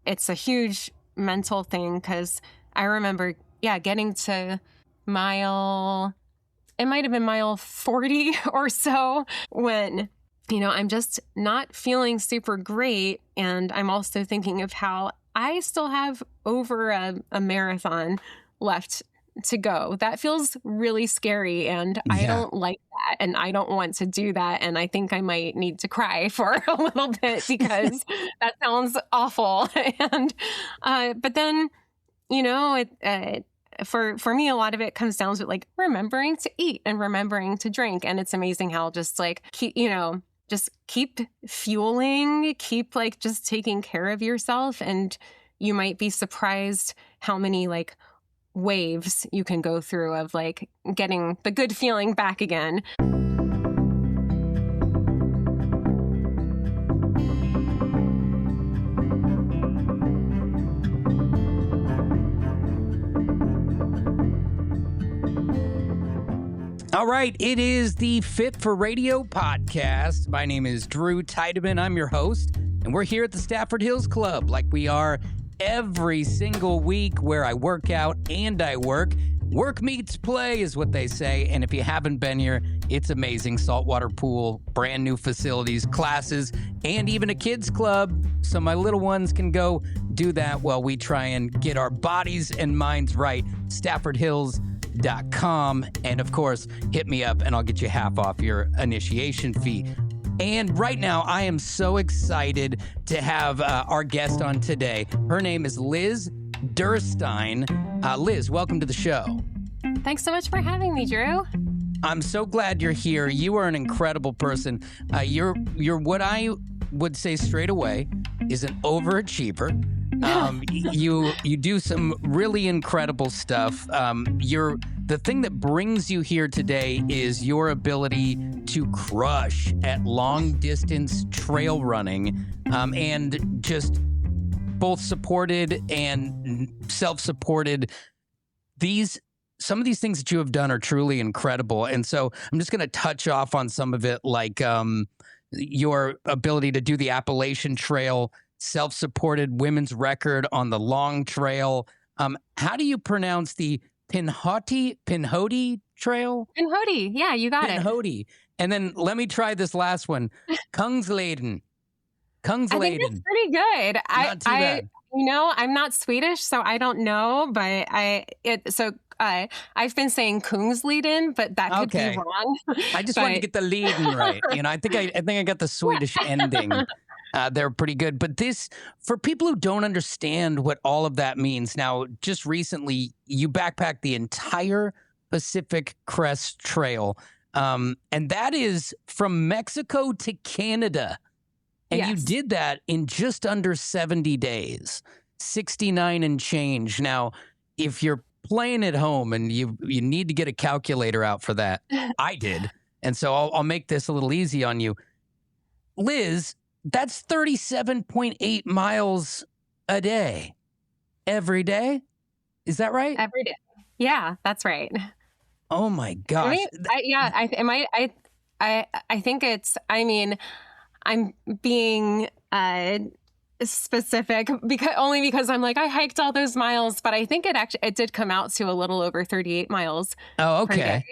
it's a huge mental thing because I remember, getting to it might have been mile 40 or so when, I'm just not feeling super great. And I'm also thinking of how I still have over a marathon left to go. That feels really scary. And I don't like that. And I don't want to do that. And I think I might need to cry for a little bit because that sounds awful. And, but then, for me, a lot of it comes down to like remembering to eat and remembering to drink. And it's amazing how just like, just keep fueling, keep like just taking care of yourself. And you might be surprised how many like waves you can go through of like getting the good feeling back again. All right, it is the Fit for Radio podcast. My name is Drew Tiedemann. I'm your host, and we're here at the Stafford Hills Club like we are every single week where I work out and I work. Work meets play is what they say, and if you haven't been here, it's amazing. Saltwater pool, brand new facilities, classes, and even a kids club, so my little ones can go do that while we try and get our bodies and minds right. StaffordHills.com, and of course, hit me up and I'll get you half off your initiation fee. And right now, I am so excited to have our guest on today. Her name is Liz Derstine. Liz, welcome to the show. Thanks so much for having me, Drew. I'm so glad you're here. You are an incredible person. You're what I would say straight away is an overachiever. You do some really incredible stuff. The thing that brings you here today is your ability to crush at long distance trail running, and just both supported and self-supported. Some of these things that you have done are truly incredible. And so I'm just going to touch off on some of it, like your ability to do the Appalachian Trail, self-supported women's record on the Long Trail. How do you pronounce the Pinhoti Trail? Pinhoti. Yeah, you got it. Pinhoti. And then let me try this last one. Kungsleden. I think it's pretty good. Not too bad. I'm not Swedish, so I don't know, but I've been saying Kungsleden, but that could be wrong. I just wanted to get the Leden right. I think I got the Swedish ending. They're pretty good. But this, for people who don't understand what all of that means, now, just recently, you backpacked the entire Pacific Crest Trail. And that is from Mexico to Canada. And yes. You did that in just under 70 days, 69 and change. Now, if you're playing at home and you need to get a calculator out for that, I did. And so I'll make this a little easy on you. Liz, that's 37.8 miles a day. Every day? Is that right? Every day. Yeah, that's right. Oh my gosh. I think it's, I'm being specific because I'm like, I hiked all those miles, but I think it did come out to a little over 38 miles. Oh, okay.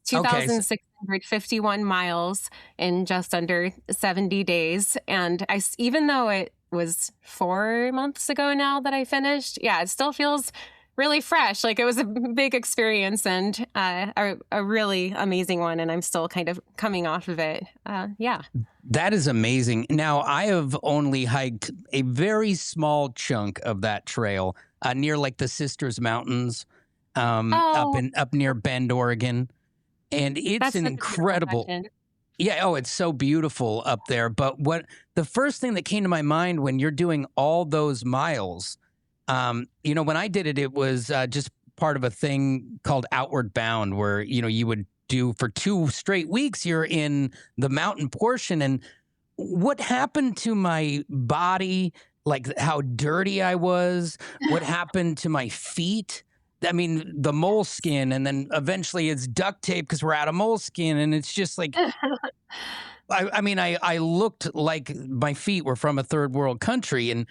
2,651 miles in just under 70 days. And even though it was 4 months ago now that I finished, it still feels really fresh. Like it was a big experience and a really amazing one. And I'm still kind of coming off of it. That is amazing. Now, I have only hiked a very small chunk of that trail near like the Sisters Mountains up near Bend, Oregon. And it's an incredible. Yeah. Oh, it's so beautiful up there. But the first thing that came to my mind when you're doing all those miles, when I did it, it was just part of a thing called Outward Bound, where, you would do for 2 straight weeks, you're in the mountain portion. And what happened to my body, like how dirty I was, what happened to my feet? The moleskin, and then eventually it's duct tape because we're out of moleskin. And it's just like, I looked like my feet were from a third world country. And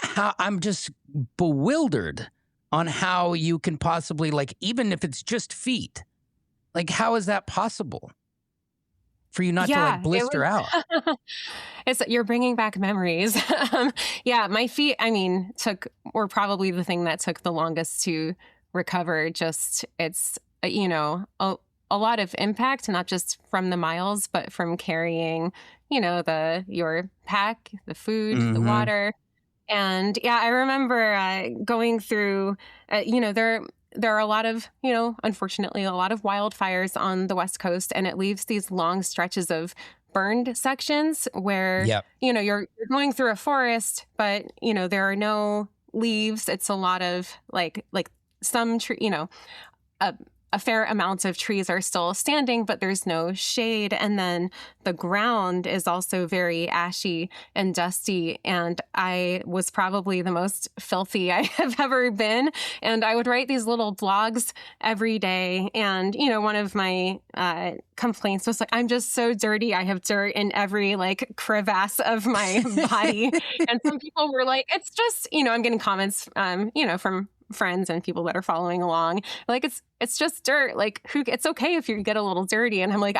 how I'm just bewildered on how you can possibly, like, even if it's just feet, like, how is that possible for you not to like Yeah, it blister out? was. You're bringing back memories. Yeah, my feet, I mean, were probably the thing that took the longest to recover. Just it's a lot of impact, not just from the miles, but from carrying, your pack, the food, the Mm-hmm. water. And yeah, I remember going through, there are a lot of, unfortunately, a lot of wildfires on the West Coast, and it leaves these long stretches of burned sections where, Yep. You're going through a forest, but, there are no leaves. It's a lot of like some tree, a fair amount of trees are still standing, but there's no shade. And then the ground is also very ashy and dusty. And I was probably the most filthy I have ever been. And I would write these little blogs every day. And, one of my complaints was like, I'm just so dirty. I have dirt in every like crevasse of my body. And some people were like, it's just, I'm getting comments, from friends and people that are following along, like it's just dirt, like it's okay if you get a little dirty. And I'm like,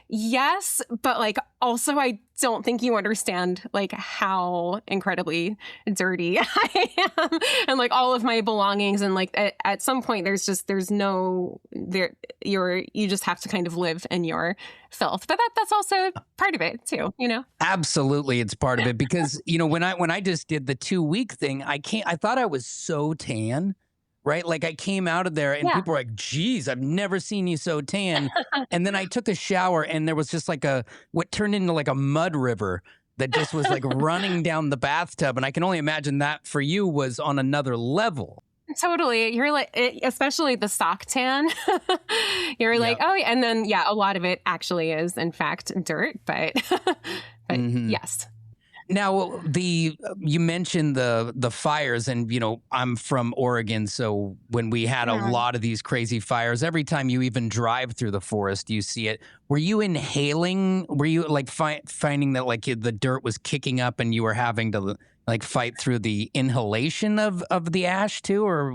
yes, but like also I don't think you understand like how incredibly dirty I am, and like all of my belongings, and like at some point you just have to kind of live in your filth. But that's also part of it too, Absolutely, it's part of it, because when I just did the 2-week thing, I thought I was so tan, right? Like I came out of there and people were like, geez, I've never seen you so tan. And then I took a shower and there was just like what turned into like a mud river that just was like running down the bathtub. And I can only imagine that for you was on another level. Totally. You're like, especially the sock tan. You're like, oh, and then, a lot of it actually is, in fact, dirt. But, yes. Now, you mentioned the fires, and, I'm from Oregon. So when we had a lot of these crazy fires, every time you even drive through the forest, you see it. Were you inhaling? Were you like finding that like the dirt was kicking up and you were having to like fight through the inhalation of the ash too? Or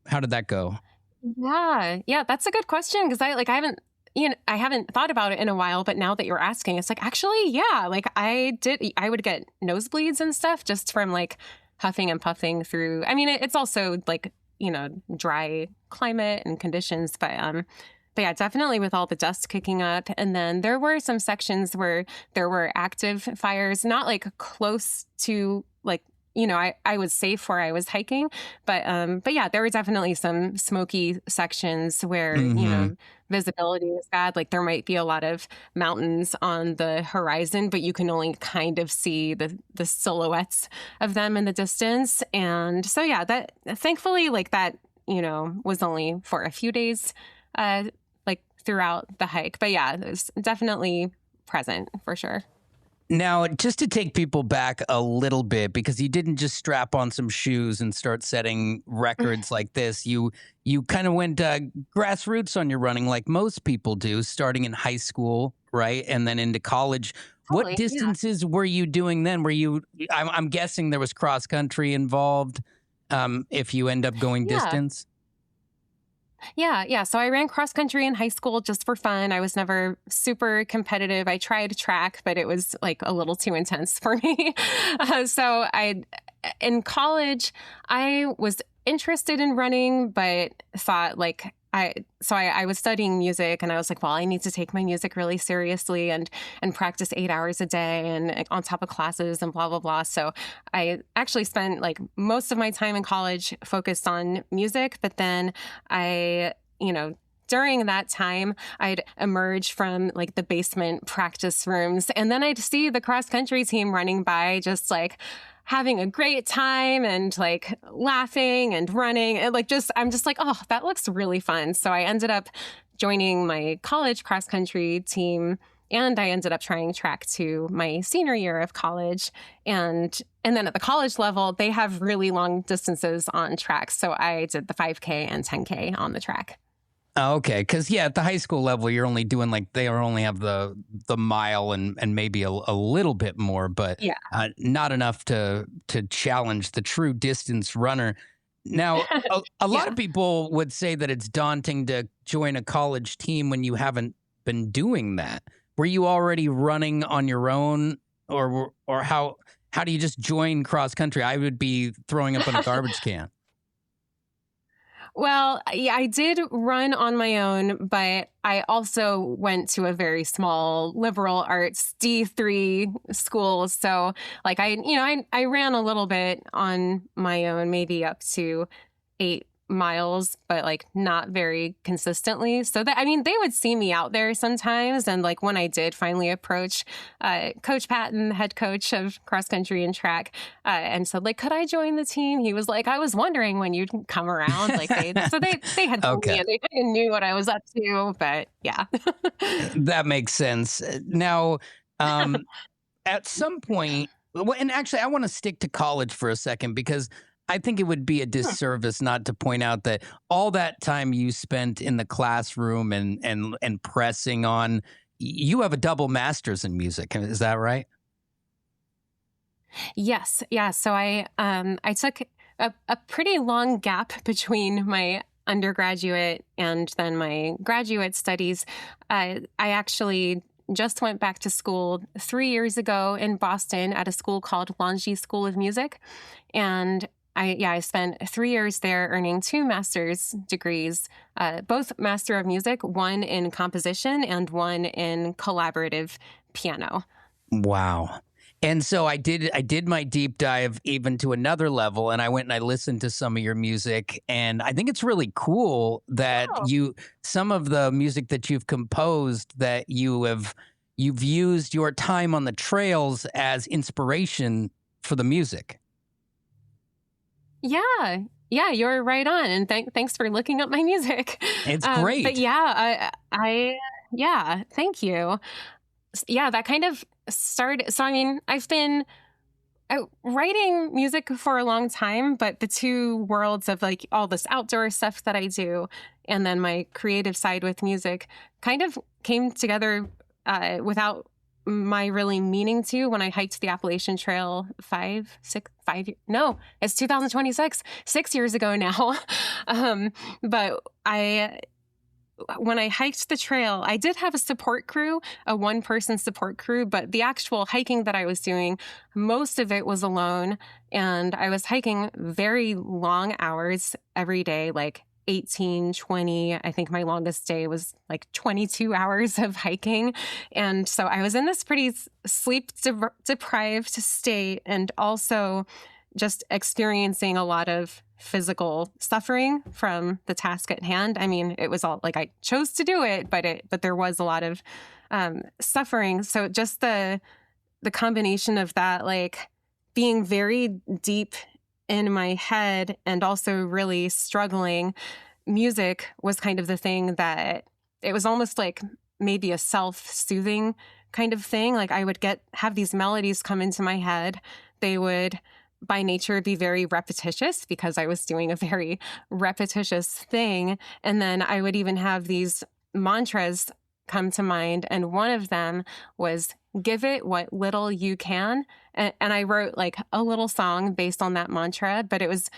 how did that go? Yeah, that's a good question, because I haven't thought about it in a while, but now that you're asking, it's like, actually, yeah, like I would get nosebleeds and stuff just from like huffing and puffing through. I mean, it's also like, dry climate and conditions, but yeah, definitely with all the dust kicking up. And then there were some sections where there were active fires, not like close to like, I was safe where I was hiking, but yeah, there were definitely some smoky sections where, visibility was bad. Like there might be a lot of mountains on the horizon, but you can only kind of see the silhouettes of them in the distance. And so, yeah, that thankfully like that, was only for a few days, like throughout the hike. But yeah, it was definitely present for sure. Now, just to take people back a little bit, because you didn't just strap on some shoes and start setting records like this. You kind of went grassroots on your running like most people do, starting in high school, right? And then into college. Totally, what distances were you doing then? I'm guessing there was cross country involved if you end up going distance? Yeah. So I ran cross country in high school just for fun. I was never super competitive. I tried track, but it was like a little too intense for me. In college, I was interested in running, but thought like, I was studying music, and I was like, well, I need to take my music really seriously and practice 8 hours a day and on top of classes and blah, blah, blah. So I actually spent like most of my time in college focused on music. But then during that time, I'd emerge from like the basement practice rooms, and then I'd see the cross country team running by, just like having a great time and like laughing and running, and I'm just like, oh, that looks really fun. So I ended up joining my college cross country team, and I ended up trying track to my senior year of college. And then at the college level, they have really long distances on track. So I did the 5K and 10K on the track. Okay, because yeah, at the high school level, you're only doing like they only have the mile and maybe a little bit more, but Yeah. not enough to challenge the true distance runner. Now, a lot Yeah. of people would say that it's daunting to join a college team when you haven't been doing that. Were you already running on your own, or how do you just join cross country? I would be throwing up in a garbage can. Well, yeah, I did run on my own, but I also went to a very small liberal arts D3 school. So like I ran a little bit on my own, maybe up to 8 miles, but like not very consistently. So that, I mean, they would see me out there sometimes. And like when I did finally approach Coach Patton, head coach of cross country and track, and said like, could I join the team? He was like, I was wondering when you'd come around. Like they had told me Okay. and they kind of knew what I was up to, but yeah. That makes sense. Now, at some point, well, and actually, I want to stick to college for a second because I think it would be a disservice not to point out that all that time you spent in the classroom and pressing on, you have a double master's in music. Is that right? Yes. Yeah. So I took a pretty long gap between my undergraduate and then my graduate studies. I actually just went back to school 3 years ago in Boston at a school called Longy School of Music. And I spent 3 years there earning 2 master's degrees, both Master of Music, one in composition and one in collaborative piano. Wow. And so I did my deep dive even to another level, and I went and I listened to some of your music, and I think it's really cool that some of the music that you've composed, that you've used your time on the trails as inspiration for the music. Yeah. Yeah, you're right on. And thanks for looking up my music. It's great. But yeah, yeah, thank you. Yeah, that kind of started. So, I mean, I've been writing music for a long time, but the two worlds of like all this outdoor stuff that I do and then my creative side with music kind of came together without my really meaning to when I hiked the Appalachian Trail 2026, 6 years ago now. But when I hiked the trail, I did have a support crew, a one-person support crew, but the actual hiking that I was doing, most of it was alone. And I was hiking very long hours every day, like 18, 20. I think my longest day was like 22 hours of hiking. And so I was in this pretty sleep deprived state and also just experiencing a lot of physical suffering from the task at hand. I mean, it was all like I chose to do it, but there was a lot of suffering. So just the combination of that, like being very deep in my head and also really struggling, music was kind of the thing that it was almost like maybe a self-soothing kind of thing. Like I would have these melodies come into my head. They would by nature be very repetitious because I was doing a very repetitious thing. And then I would even have these mantras come to mind. And one of them was, give it what little you can. And I wrote like a little song based on that mantra, but it was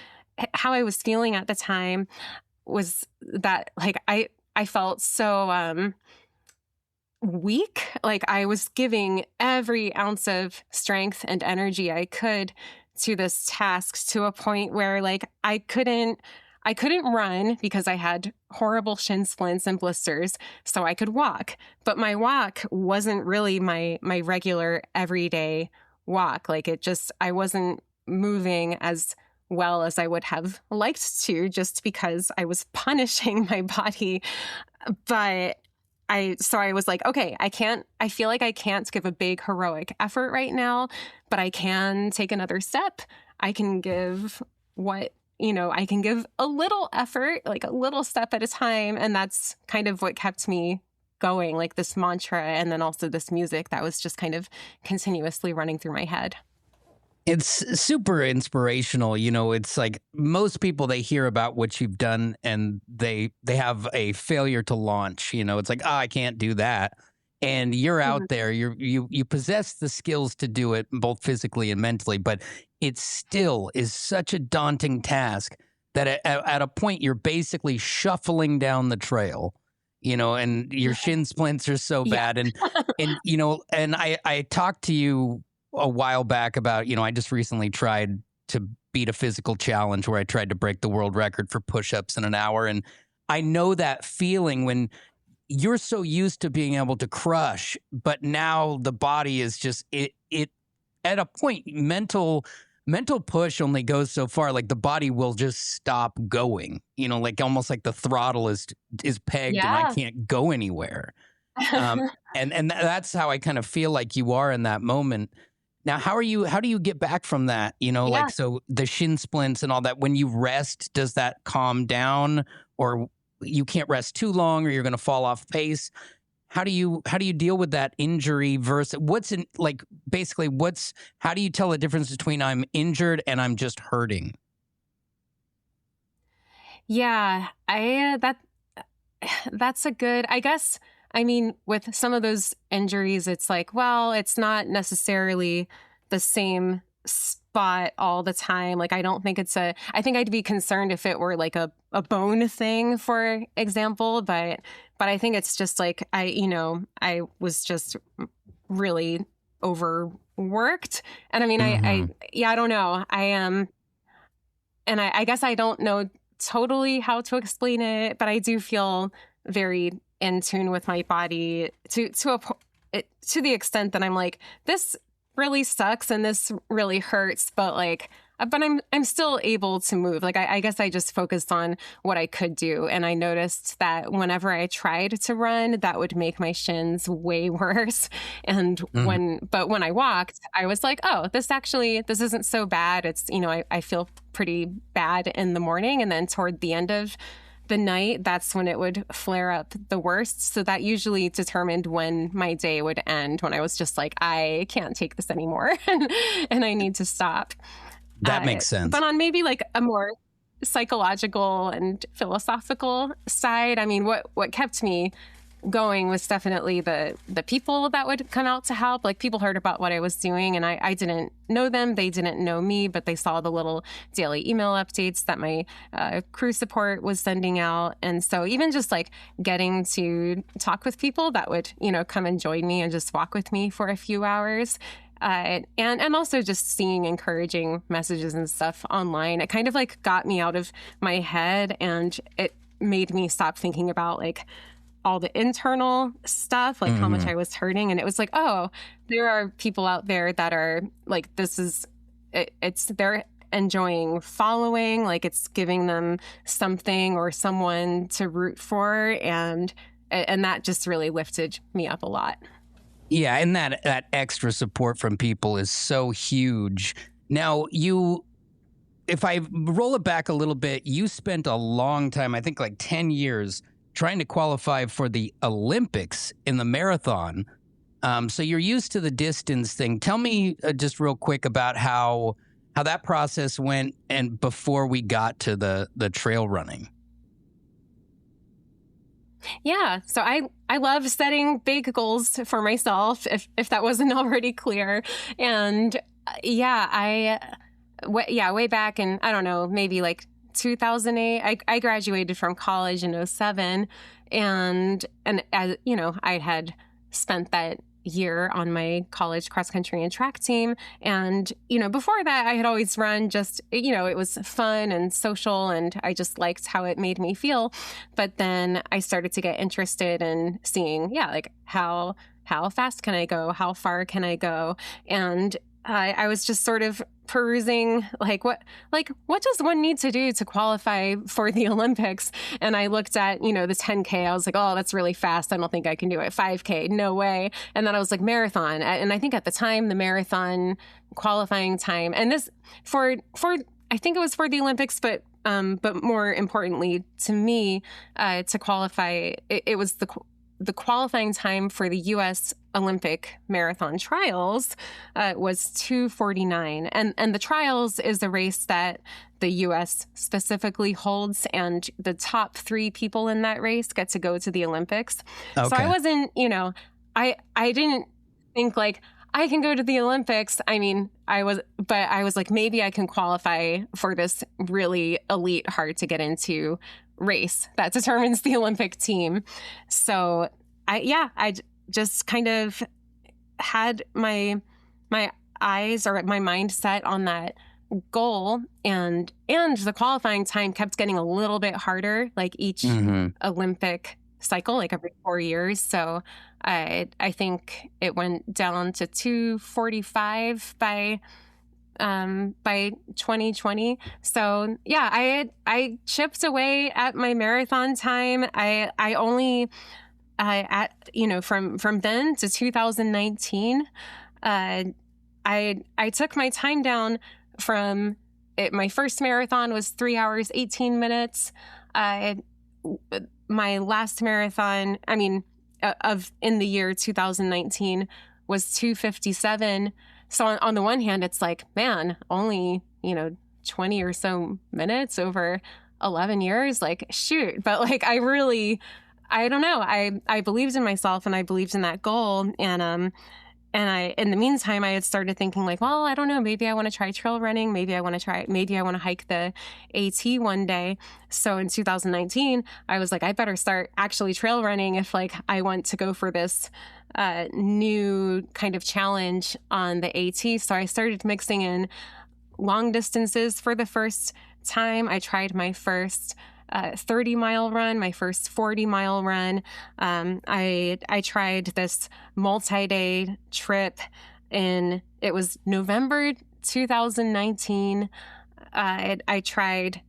how I was feeling at the time was that like I felt so weak. Like I was giving every ounce of strength and energy I could to this task to a point where like I couldn't run because I had horrible shin splints and blisters, so I could walk. But my walk wasn't really my regular everyday walk. Like I wasn't moving as well as I would have liked to just because I was punishing my body. But so I was like, okay, I feel like I can't give a big heroic effort right now, but I can take another step. I can give I can give a little effort, like a little step at a time. And that's kind of what kept me going, like this mantra and then also this music that was just kind of continuously running through my head. It's super inspirational. You know, it's like most people, they hear about what you've done and they have a failure to launch. You know, it's like, oh, I can't do that. And you're Mhm. out there, you possess the skills to do it both physically and mentally, but it still is such a daunting task that at a point you're basically shuffling down the trail, you know, and your shin splints are so Yeah. bad. And you know, and I talked to you a while back about, you know, I just recently tried to beat a physical challenge where I tried to break the world record for push-ups in an hour. And I know that feeling when you're so used to being able to crush, but now the body is just it at a point, mental push only goes so far. Like the body will just stop going, you know, like almost like the throttle is pegged and I Yeah. can't go anywhere. Um, and that's how I kind of feel like you are in that moment. Now, how do you get back from that? You know, Yeah. like, so the shin splints and all that, when you rest, does that calm down, or you can't rest too long or you're going to fall off pace? How do you deal with that injury versus what's in, like, basically how do you tell the difference between I'm injured and I'm just hurting? Yeah. That's a good, I guess. I mean, with some of those injuries, it's like, well, it's not necessarily the same spot all the time. Like, I don't think I think I'd be concerned if it were like a bone thing, for example. But I think it's just like, I was just really overworked. And I mean, Hmm. yeah, I don't know. I am, and I guess I don't know totally how to explain it, but I do feel very in tune with my body to the extent that I'm like, this really sucks and this really hurts, but like, but I'm still able to move. Like I guess I just focused on what I could do, and I noticed that whenever I tried to run, that would make my shins way worse. And Hmm. when I walked, I was like, oh, this isn't so bad. It's, I feel pretty bad in the morning, and then toward the end of the night, that's when it would flare up the worst. So that usually determined when my day would end, when I was just like, I can't take this anymore and I need to stop. That makes sense. But on maybe like a more psychological and philosophical side, I mean, what kept me going was definitely the people that would come out to help. Like, people heard about what I was doing, and I didn't know them, they didn't know me, but they saw the little daily email updates that my crew support was sending out. And so even just like getting to talk with people that would, come and join me and just walk with me for a few hours, and also just seeing encouraging messages and stuff online, it kind of like got me out of my head, and it made me stop thinking about like all the internal stuff, like how much Hmm. I was hurting. And it was like, oh, there are people out there that are like, they're enjoying following, like it's giving them something or someone to root for. And that just really lifted me up a lot. Yeah, and that extra support from people is so huge. Now, if I roll it back a little bit, you spent a long time, I think like 10 years, trying to qualify for the Olympics in the marathon. So you're used to the distance thing. Tell me just real quick about how that process went and before we got to the trail running. Yeah. So I love setting big goals for myself, if that wasn't already clear. And yeah, way back in, I don't know, maybe like 2008, I graduated from college in '07. And as I had spent that year on my college cross country and track team. And, before that, I had always run just, it was fun and social, and I just liked how it made me feel. But then I started to get interested in seeing, yeah, like how fast can I go? How far can I go? And I was just sort of perusing what does one need to do to qualify for the Olympics? And I looked at, the 10K. I was like, oh, that's really fast. I don't think I can do it. 5K, no way. And then I was like, marathon. And I think at the time, the marathon qualifying time, and this for I think it was for the Olympics, but more importantly to me, to qualify, it was the qualifying time for the U.S. Olympic marathon trials was 2:49. And the trials is a race that the U.S. specifically holds, and the top 3 people in that race get to go to the Olympics. Okay. So I wasn't, I didn't think like, I can go to the Olympics. I mean, I was like, maybe I can qualify for this really elite, hard to get into race that determines the Olympic team. So I just kind of had my eyes or my mind set on that goal, and the qualifying time kept getting a little bit harder, like each Olympic cycle, like every 4 years. So I think it went down to 2:45 by 2020. So yeah, I chipped away at my marathon time. I only from then to 2019, I took my time down from it. My first marathon was 3 hours, 18 minutes. My last marathon, in the year 2019 was 2:57. So on the one hand, it's like, man, only, 20 or so minutes over 11 years, like, shoot. But like, I don't know. I believed in myself, and I believed in that goal. And in the meantime, I had started thinking like, well, I don't know, maybe I want to try trail running. Maybe I want to hike the AT one day. So in 2019, I was like, I better start actually trail running if like I want to go for this new kind of challenge on the AT. So I started mixing in long distances for the first time. I tried my first 30-mile run, my first 40-mile run. I tried this multi-day trip it was November 2019. I tried,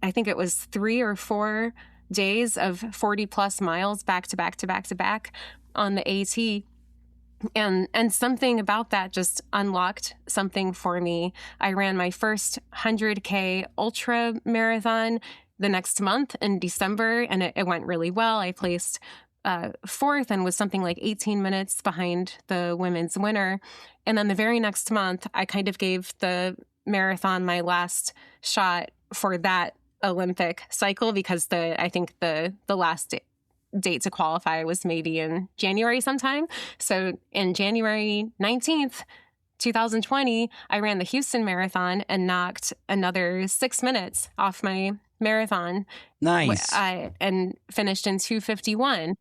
I think it was 3 or 4 days of 40 plus miles back to back to back to back on the AT. And something about that just unlocked something for me. I ran my first 100K ultra marathon the next month in December, and it went really well. I placed 4th and was something like 18 minutes behind the women's winner. And then the very next month, I kind of gave the marathon my last shot for that Olympic cycle, because I think the last date to qualify was maybe in January sometime. So in January 19th, 2020, I ran the Houston Marathon and knocked another 6 minutes off my marathon. Nice. And finished in 2:51.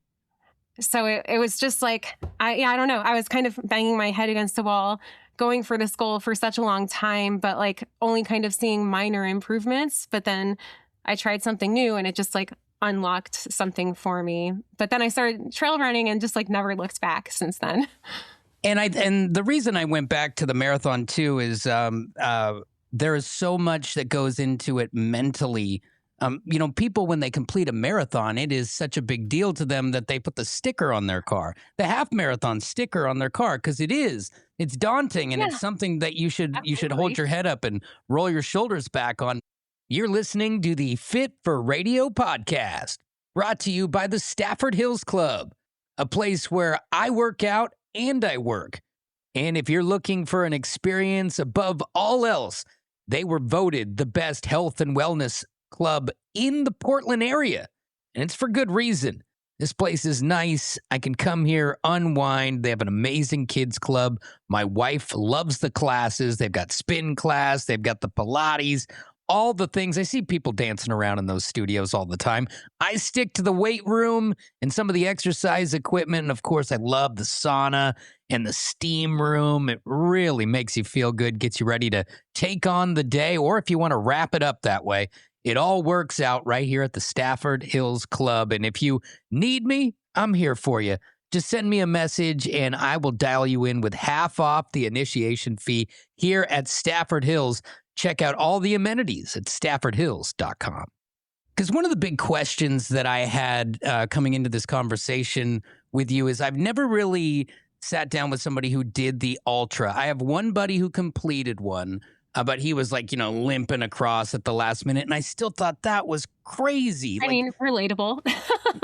So it was just like, I don't know. I was kind of banging my head against the wall, going for this goal for such a long time, but like only kind of seeing minor improvements. But then I tried something new, and it just like unlocked something for me. But then I started trail running and just like never looked back since then. And the reason I went back to the marathon too is there is so much that goes into it mentally. People, when they complete a marathon, it is such a big deal to them that they put the sticker on their car, the half marathon sticker on their car, because it's daunting, and it's something that you should hold your head up and roll your shoulders back on. You're listening to the Fit for Radio podcast, brought to you by the Stafford Hills Club, a place where I work out and I work. And if you're looking for an experience above all else, they were voted the best health and wellness club in the Portland area. And it's for good reason. This place is nice. I can come here, unwind. They have an amazing kids club. My wife loves the classes. They've got spin class. They've got the Pilates, all the things. I see people dancing around in those studios all the time. I stick to the weight room and some of the exercise equipment. And of course, I love the sauna and the steam room. It really makes you feel good, gets you ready to take on the day. Or if you want to wrap it up that way, it all works out right here at the Stafford Hills Club. And if you need me, I'm here for you. Just send me a message and I will dial you in with half off the initiation fee here at Stafford Hills. Check out all the amenities at staffordhills.com. Because one of the big questions that I had coming into this conversation with you is I've never really sat down with somebody who did the ultra. I have one buddy who completed one. but he was like, limping across at the last minute. And I still thought that was crazy. I mean, relatable.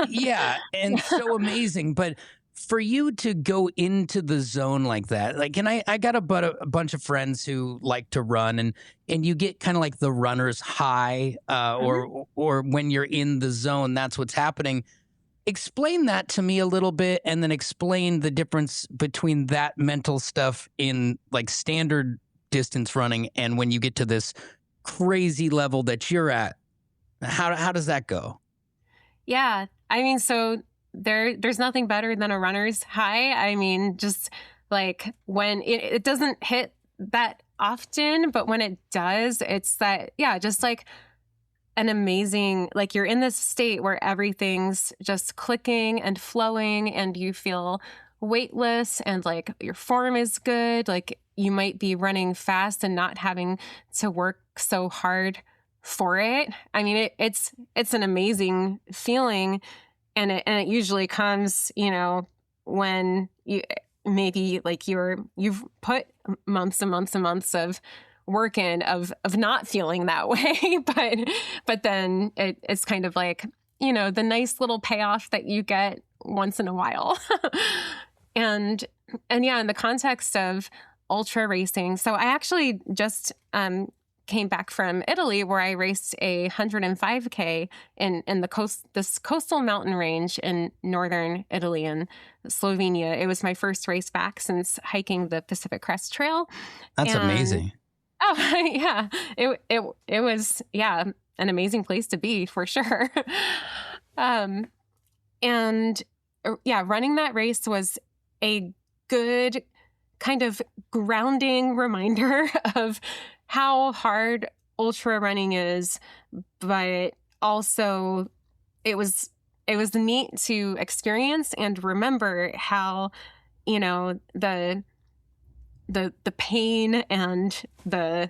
Yeah. And so amazing. But for you to go into the zone like that, like, and I got a bunch of friends who like to run, and you get kind of like the runner's high, or when you're in the zone, that's what's happening. Explain that to me a little bit, and then explain the difference between that mental stuff in like standard distance running and when you get to this crazy level that you're at. How does that go? Yeah. I mean, so there's nothing better than a runner's high. I mean, just like when it doesn't hit that often, but when it does, it's that, yeah, just like an amazing, like you're in this state where everything's just clicking and flowing and you feel weightless and like your form is good. Like you might be running fast and not having to work so hard for it. I mean, it's an amazing feeling. And it usually comes, when you maybe like you've put months and months and months of work in of not feeling that way, but then it's kind of like, the nice little payoff that you get once in a while. and yeah, in the context of ultra racing. So I actually just came back from Italy, where I raced a 105K in this coastal mountain range in northern Italy and Slovenia. It was my first race back since hiking the Pacific Crest Trail. That's amazing. Oh yeah, it was an amazing place to be for sure. And yeah, running that race was a good kind of grounding reminder of how hard ultra running is, but also it was neat to experience and remember how, the pain and the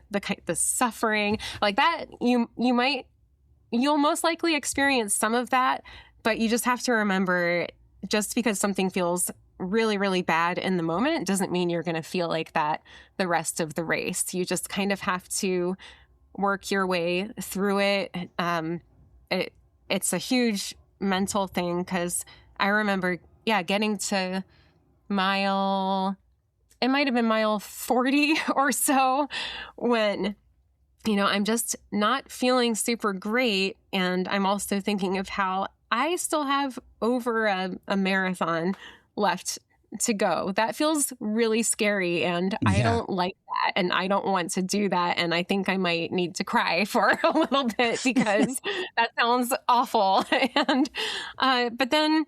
suffering like that, you'll most likely experience some of that, but you just have to remember, just because something feels really, really bad in the moment doesn't mean you're going to feel like that the rest of the race. You just kind of have to work your way through it. It's a huge mental thing, because I remember, getting to it might have been mile 40 or so when, I'm just not feeling super great. And I'm also thinking of how I still have over a marathon left to go. That feels really scary, and I don't like that, and I don't want to do that, and I think I might need to cry for a little bit because that sounds awful. And but then,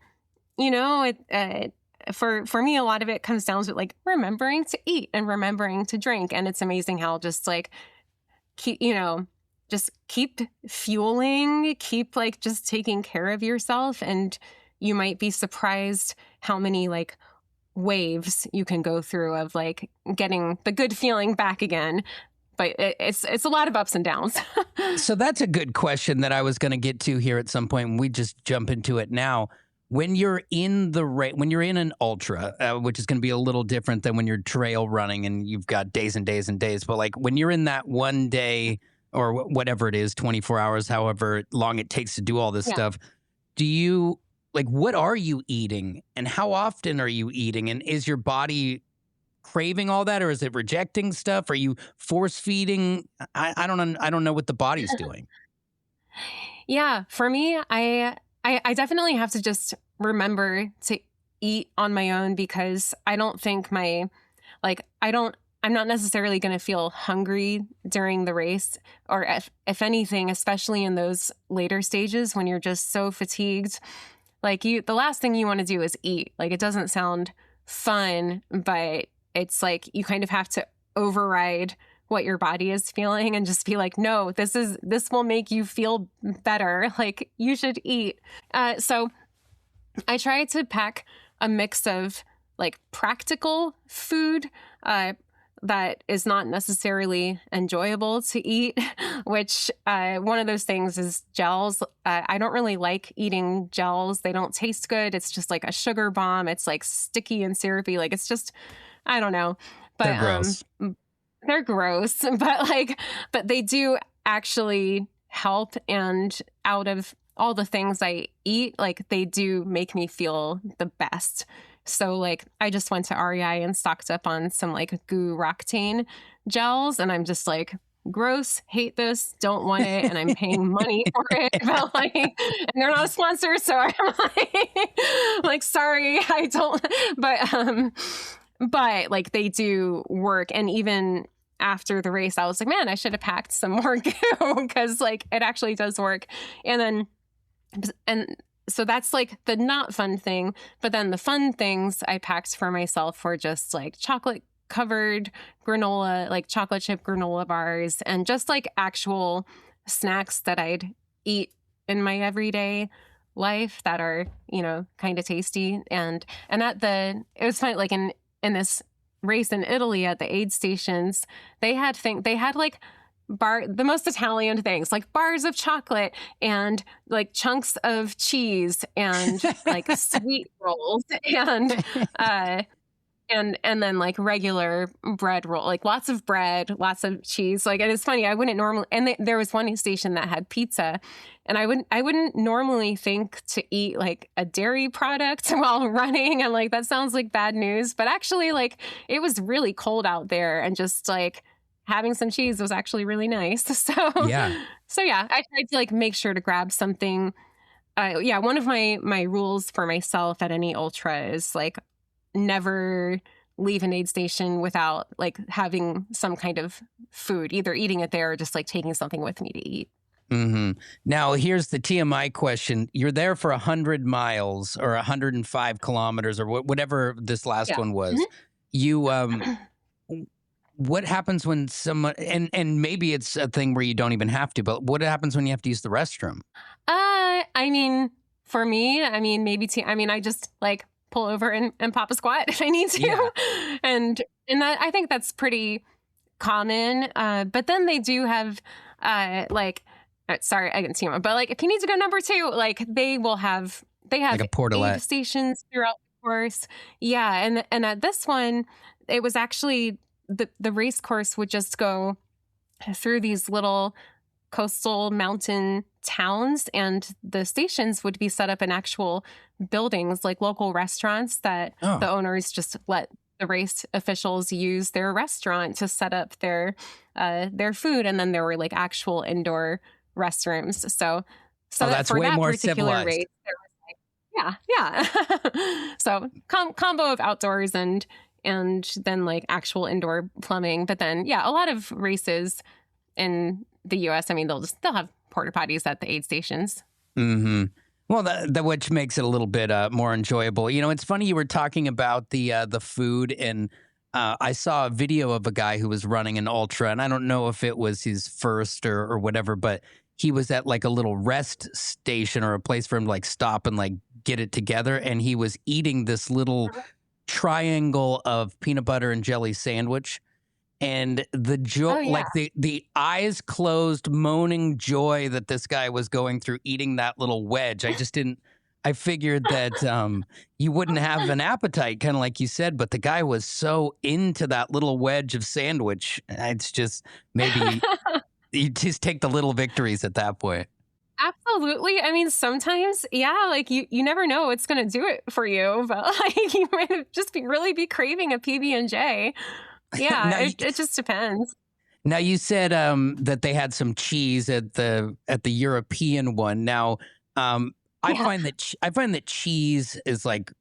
for me, a lot of it comes down to like remembering to eat and remembering to drink, and it's amazing how just like keep fueling, keep like just taking care of yourself, and you might be surprised how many like waves you can go through of like getting the good feeling back again. But it's a lot of ups and downs. So that's a good question that I was going to get to here at some point, and we just jump into it now. When you're in when you're in an ultra, which is going to be a little different than when you're trail running and you've got days and days and days, but like when you're in that one day or whatever it is, 24 hours, however long it takes to do all this stuff, do you like, what are you eating and how often are you eating? And is your body craving all that, or is it rejecting stuff? Are you force feeding? I don't know what the body's doing. Yeah, for me, I definitely have to just remember to eat on my own, because I don't think I'm not necessarily going to feel hungry during the race, or if anything, especially in those later stages when you're just so fatigued, like the last thing you want to do is eat. Like, it doesn't sound fun, but it's like you kind of have to override what your body is feeling and just be like, no, this will make you feel better. Like, you should eat. So I try to pack a mix of like practical food that is not necessarily enjoyable to eat, which one of those things is gels. I don't really like eating gels. They don't taste good. It's just like a sugar bomb. It's like sticky and syrupy. Like, it's just, I don't know. But they're gross. they're gross, but they do actually help. And out of all the things I eat, like they do make me feel the best. So like I just went to REI and stocked up on some like goo Roctane gels, and I'm just like, gross, hate this, don't want it, and I'm paying money for it. But like, and they're not a sponsor, so I'm like sorry, I don't. But like they do work, and even after the race, I was like, man, I should have packed some more goo because like it actually does work. And so that's like the not fun thing. But then the fun things I packed for myself were just like chocolate covered granola, like chocolate chip granola bars, and just like actual snacks that I'd eat in my everyday life that are, kind of tasty. And it was funny, like in this race in Italy at the aid stations, they had like the most Italian things, like bars of chocolate and like chunks of cheese and like sweet rolls and then like regular bread roll, like lots of bread, lots of cheese. Like, and it's funny, I wouldn't normally, and there was one station that had pizza, and I wouldn't normally think to eat like a dairy product while running. And like, that sounds like bad news, but actually like it was really cold out there, and just like having some cheese was actually really nice. So yeah, I tried to like make sure to grab something. One of my rules for myself at any ultra is like, never leave an aid station without like having some kind of food, either eating it there or just like taking something with me to eat. Mm-hmm. Now, here's the TMI question. You're there for 100 miles or 105 kilometers or whatever this last one was. Mm-hmm. You, what happens when someone, and maybe it's a thing where you don't even have to, but what happens when you have to use the restroom? I mean, for me, I just like pull over and pop a squat if I need to. Yeah. And that, I think that's pretty common. But then they do have sorry, I can see them, but like if you need to go number 2, like they have like a portalette stations throughout the course. Yeah. And at this one, it was actually the race course would just go through these little coastal mountain towns, and the stations would be set up in actual buildings, like local restaurants that the owners just let the race officials use their restaurant to set up their food. And then there were like actual indoor restrooms. So that's way more civilized. Race, there was yeah. So combo of outdoors and then like actual indoor plumbing. But then, a lot of races in the U.S., they'll have porta potties at the aid stations. Mm-hmm. Well, that which makes it a little bit more enjoyable. It's funny you were talking about the food, and I saw a video of a guy who was running an ultra, and I don't know if it was his first or whatever, but he was at like a little rest station or a place for him to like stop and like get it together, and he was eating this little triangle of peanut butter and jelly sandwich. And the joy, like the eyes closed, moaning joy that this guy was going through eating that little wedge. I figured that you wouldn't have an appetite, kind of like you said, but the guy was so into that little wedge of sandwich. It's just, maybe you just take the little victories at that point. Absolutely. Sometimes, like you never know what's going to do it for you, but like you might just really be craving a PB&J. Yeah, it just depends. Now, you said that they had some cheese at the European one. Now, I find that cheese is like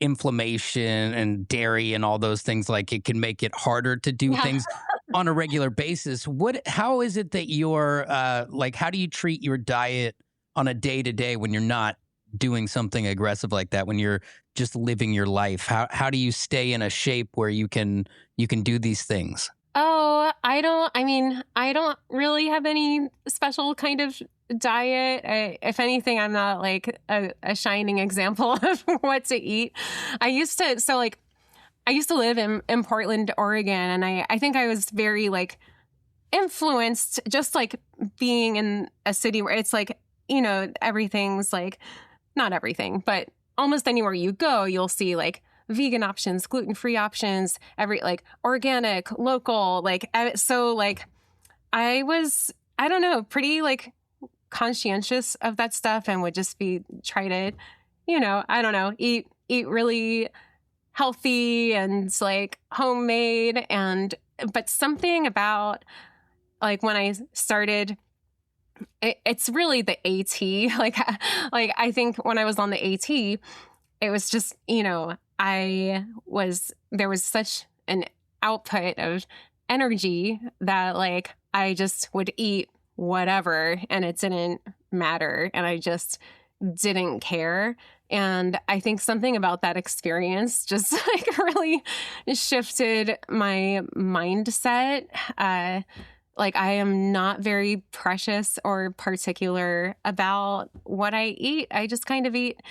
inflammation and dairy and all those things. Like it can make it harder to do things on a regular basis. How is it that you're how do you treat your diet on a day-to-day when you're not doing something aggressive like that, when you're just living your life? How do you stay in a shape where you can do these things? Oh, I don't really have any special kind of diet. If anything, I'm not like a shining example of what to eat. I used to live in Portland, Oregon, and I think I was very like influenced, just like being in a city where it's like, everything's like, not everything, but almost anywhere you go, you'll see like vegan options, gluten-free options, like organic, local, so like I was, I don't know, pretty like conscientious of that stuff and would just try to, I don't know, eat really healthy and like homemade. But something about like when I started, it's really the AT. Like I think when I was on the AT, it was just, there was such an output of energy that like I just would eat whatever and it didn't matter. And I just didn't care. And I think something about that experience just like really shifted my mindset. Like I am not very precious or particular about what I eat. I just kind of eat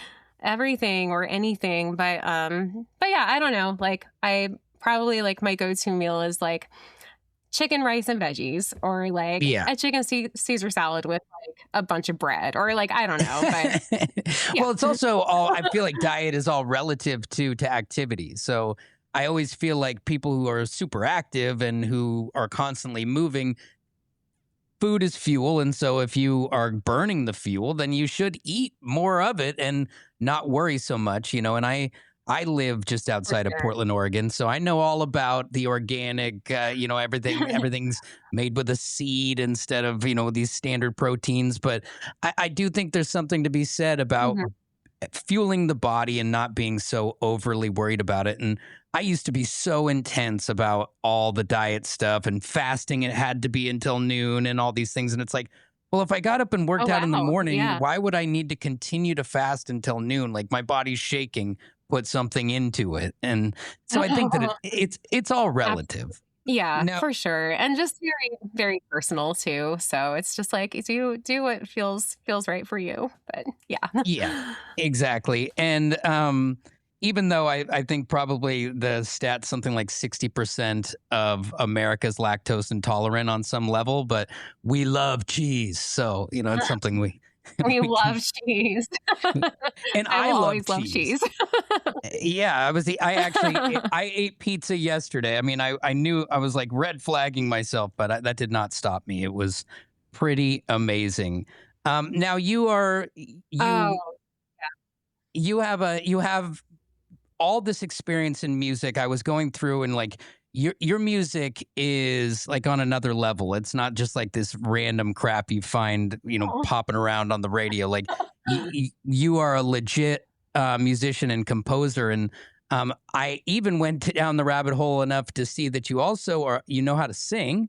everything or anything. But yeah, I don't know. Like I probably like my go-to meal is like chicken, rice, and veggies, or like a chicken Caesar salad with like a bunch of bread, or like, I don't know. But well, it's also all, I feel like diet is all relative to activity. So I always feel like people who are super active and who are constantly moving, food is fuel. And so if you are burning the fuel, then you should eat more of it and not worry so much, and I live just outside of Portland, Oregon, so I know all about the organic, everything's made with a seed instead of, these standard proteins. But I do think there's something to be said about fueling the body and not being so overly worried about it. And I used to be so intense about all the diet stuff and fasting. It had to be until noon and all these things. And it's like, well, if I got up and worked out in the morning, why would I need to continue to fast until noon? Like my body's shaking. Put something into it. And so I think that it's all relative. Yeah, now, for sure. And just very, very personal too. So it's just like, do what feels right for you. But yeah. Yeah, exactly. And even though I think probably the stats, something like 60% of America's lactose intolerant on some level, but we love cheese. So, it's something we love cheese. And I always love cheese. Yeah, I ate pizza yesterday. I mean, I knew I was like red flagging myself, but that did not stop me. It was pretty amazing. Now you have all this experience in music. I was going through and like your music is like on another level. It's not just like this random crap you find, popping around on the radio. Like you are a legit musician and composer. And I even went down the rabbit hole enough to see that you also know how to sing.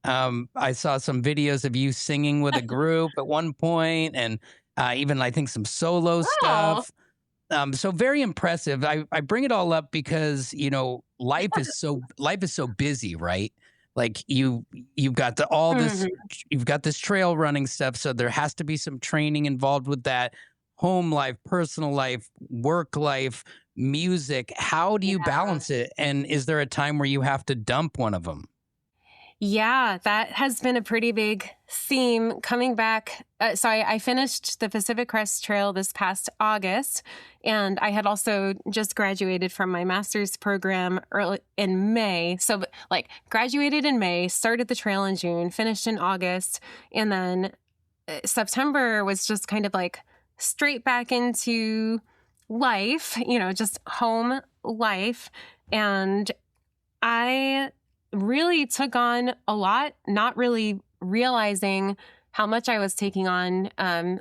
I saw some videos of you singing with a group at one point, and even I think some solo stuff. So very impressive. I bring it all up because, life is so busy, right? Like you've got you've got this trail running stuff. So there has to be some training involved with that. Home life, personal life, work life, music. How do you balance it? And is there a time where you have to dump one of them? Yeah, that has been a pretty big theme coming back. So I finished the Pacific Crest Trail this past August, and I had also just graduated from my master's program early in May. So like graduated in May, started the trail in June, finished in August, and then September was just kind of like straight back into life, just home life. And I really took on a lot, not really realizing how much I was taking on,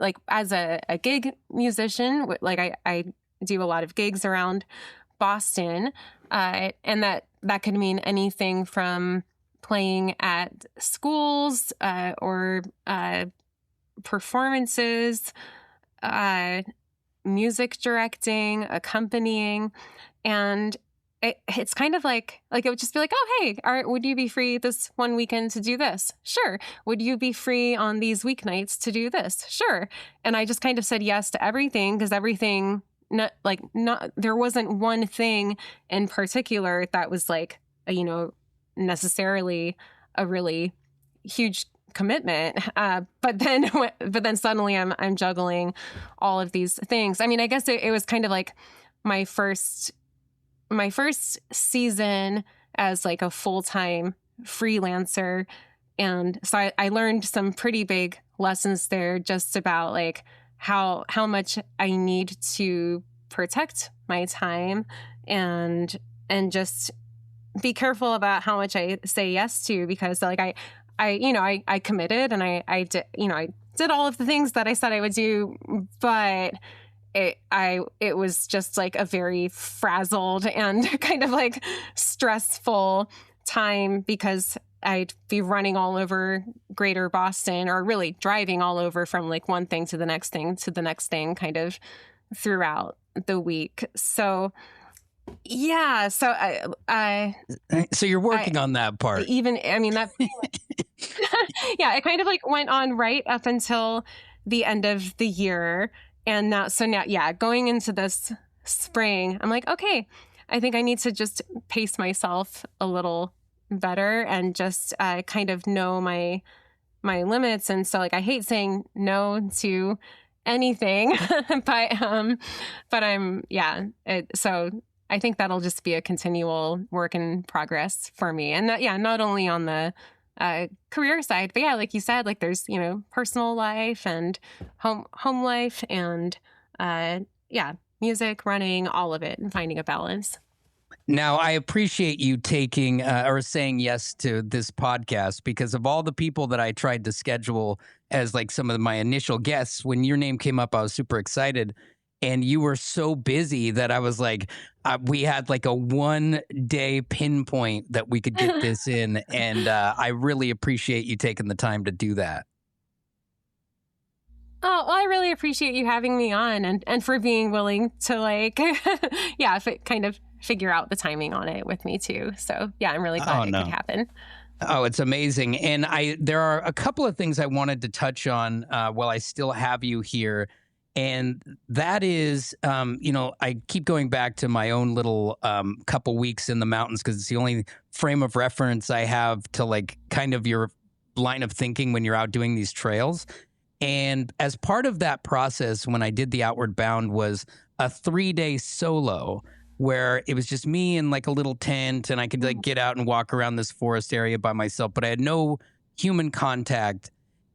like as a gig musician. Like I do a lot of gigs around Boston, and that could mean anything from playing at schools or performances, music directing, accompanying, and it's kind of like it would just be like, oh, hey, would you be free this one weekend to do this? Sure. Would you be free on these weeknights to do this? Sure. And I just kind of said yes to everything because everything, there wasn't one thing in particular that was like, necessarily a really huge commitment. But then suddenly I'm juggling all of these things. I mean, I guess it was kind of like my first my first season as like a full-time freelancer. And so I learned some pretty big lessons there just about like how much I need to protect my time and just be careful about how much I say yes to, because like I committed and I did, I did all of the things that I said I would do, but it was just like a very frazzled and kind of like stressful time, because I'd be running all over greater Boston, or really driving all over from like one thing to the next thing to the next thing kind of throughout the week. So yeah, so so you're working on that part. That yeah, it kind of like went on right up until the end of the year. And now, yeah, going into this spring, I'm like, okay, I think I need to just pace myself a little better and just kind of know my limits. And so like, I hate saying no to anything, but so I think that'll just be a continual work in progress for me. And that, not only on the career side, but yeah, like you said, like there's, personal life and home life and music, running, all of it, and finding a balance. Now, I appreciate you taking or saying yes to this podcast, because of all the people that I tried to schedule as like some of my initial guests, when your name came up, I was super excited. And you were so busy that I was like, we had like a 1-day pinpoint that we could get this in. And I really appreciate you taking the time to do that. Oh, well, I really appreciate you having me on and for being willing to like, kind of figure out the timing on it with me too. So yeah, I'm really glad it could happen. Oh, it's amazing. And there are a couple of things I wanted to touch on while I still have you here. And that is, I keep going back to my own little couple weeks in the mountains, because it's the only frame of reference I have to like kind of your line of thinking when you're out doing these trails. And as part of that process, when I did the Outward Bound, was a 3-day solo where it was just me in like a little tent, and I could like get out and walk around this forest area by myself, but I had no human contact.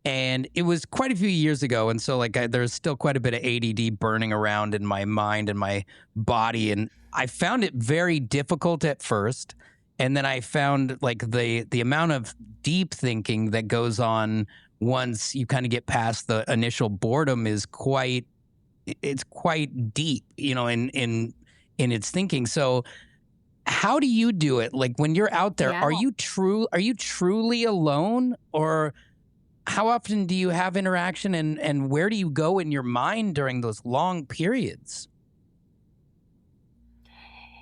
And it was quite a few years ago. And so like there's still quite a bit of ADD burning around in my mind and my body. And I found it very difficult at first. And then I found like the amount of deep thinking that goes on once you kind of get past the initial boredom is quite deep, in its thinking. So how do you do it? Like when you're out there, are you truly alone, or how often do you have interaction, and where do you go in your mind during those long periods?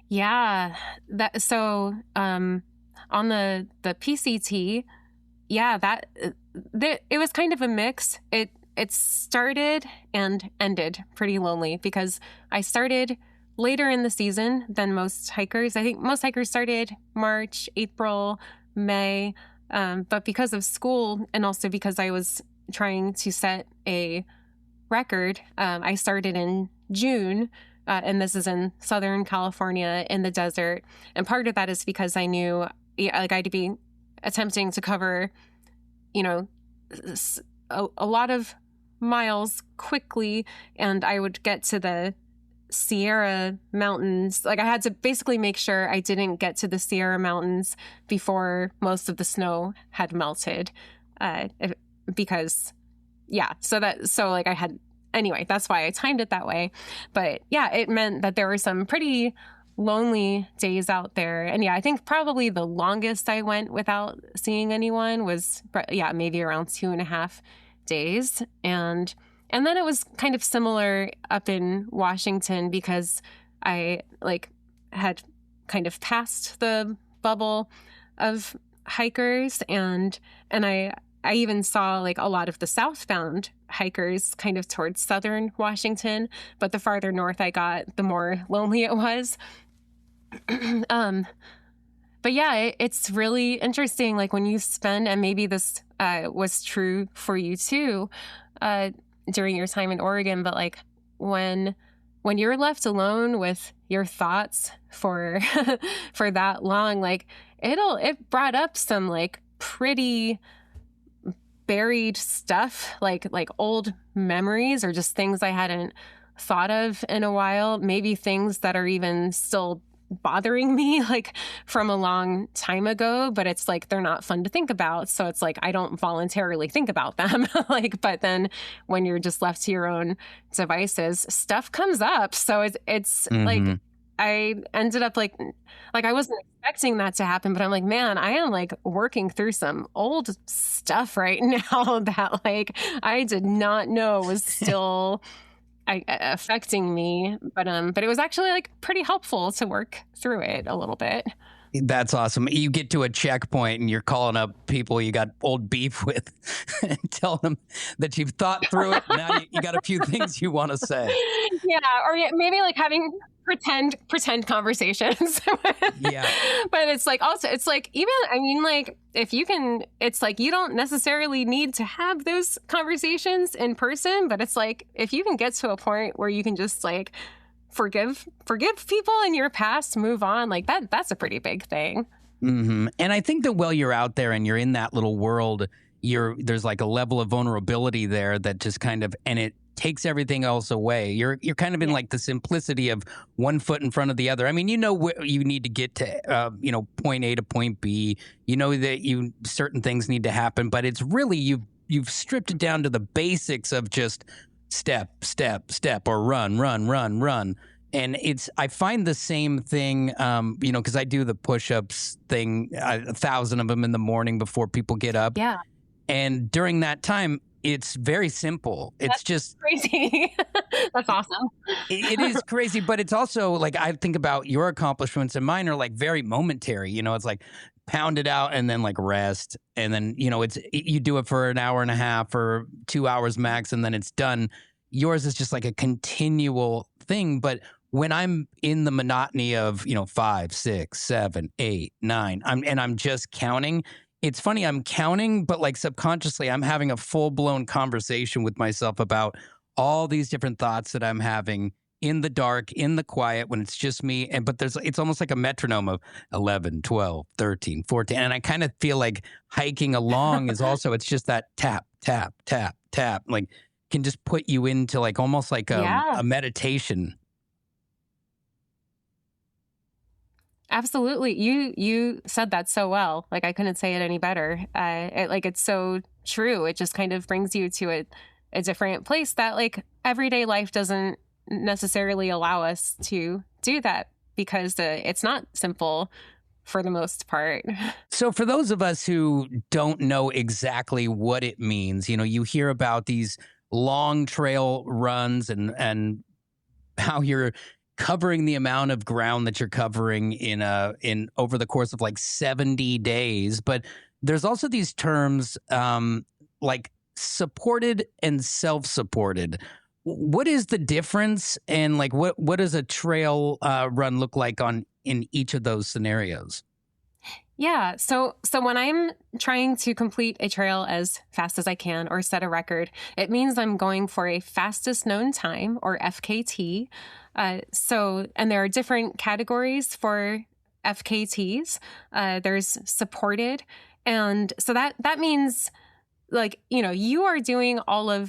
Yeah, on the PCT, it was kind of a mix. It started and ended pretty lonely, because I started later in the season than most hikers. I think most hikers started March, April, May. But because of school, and also because I was trying to set a record, I started in June, and this is in Southern California in the desert. And part of that is because I knew like I'd be attempting to cover, a lot of miles quickly, and I would get to the Sierra Mountains. Like I had to basically make sure I didn't get to the Sierra Mountains before most of the snow had melted, because that's why I timed it that way. But yeah, it meant that there were some pretty lonely days out there. And yeah, I think probably the longest I went without seeing anyone was maybe around 2.5 days. And then it was kind of similar up in Washington, because I had kind of passed the bubble of hikers, and I even saw like a lot of the southbound hikers kind of towards southern Washington, but the farther north I got, the more lonely it was. But yeah, it's really interesting, like when you spend, and maybe this was true for you too, during your time in Oregon, but like when when you're left alone with your thoughts for for that long, like it brought up some like pretty buried stuff, like old memories or just things I hadn't thought of in a while, maybe things that are even still bothering me like from a long time ago, but it's like they're not fun to think about, so it's like I don't voluntarily think about them. Like, but then when you're just left to your own devices, stuff comes up. So it's like I ended up like I wasn't expecting that to happen, but I'm like, man, I am like working through some old stuff right now that like I did not know was still affecting me. But it was actually like pretty helpful to work through it a little bit. That's awesome. You get to a checkpoint and you're calling up people you got old beef with and tell them that you've thought through it. Now you got a few things you want to say. Yeah. Or maybe like having pretend conversations. Yeah. But it's like also, it's like even, I mean, like if you can, it's like you don't necessarily need to have those conversations in person, but it's like if you can get to a point where you can just like forgive people in your past, move on, like that's a pretty big thing. Mm-hmm. And I think that while you're out there and you're in that little world, there's like a level of vulnerability there that just kind of, and it takes everything else away. You're kind of in like the simplicity of one foot in front of the other. I mean, you know where you need to get to, point A to point B. You know that certain things need to happen, but it's really you've stripped it down to the basics of just step, or run. And I find the same thing, because I do the push-ups thing, 1,000 of them in the morning before people get up. Yeah. And during that time, it's very simple. That's just crazy. That's awesome. It is crazy, but it's also like I think about your accomplishments and mine are like very momentary. It's like pound it out and then like rest. And then, you do it for an hour and a half or 2 hours max and then it's done. Yours is just like a continual thing. But when I'm in the monotony of, 5, 6, 7, 8, 9, I'm just counting. It's funny, I'm counting, but like subconsciously, I'm having a full-blown conversation with myself about all these different thoughts that I'm having in the dark, in the quiet, when it's just me. But it's almost like a metronome of 11, 12, 13, 14. And I kind of feel like hiking along is also, it's just that tap, tap, tap, tap, like can just put you into like almost like a meditation. Absolutely. You said that so well. Like I couldn't say it any better. It's so true. It just kind of brings you to a different place that like everyday life doesn't necessarily allow us to do that because it's not simple for the most part. So for those of us who don't know exactly what it means, you hear about these long trail runs and how you're covering the amount of ground that you're covering in over the course of like 70 days. But there's also these terms like supported and self-supported. What is the difference? And like what does a trail run look like in each of those scenarios? Yeah. So when I'm trying to complete a trail as fast as I can or set a record, it means I'm going for a fastest known time or FKT. And there are different categories for FKTs. There's supported. And so that means like, you are doing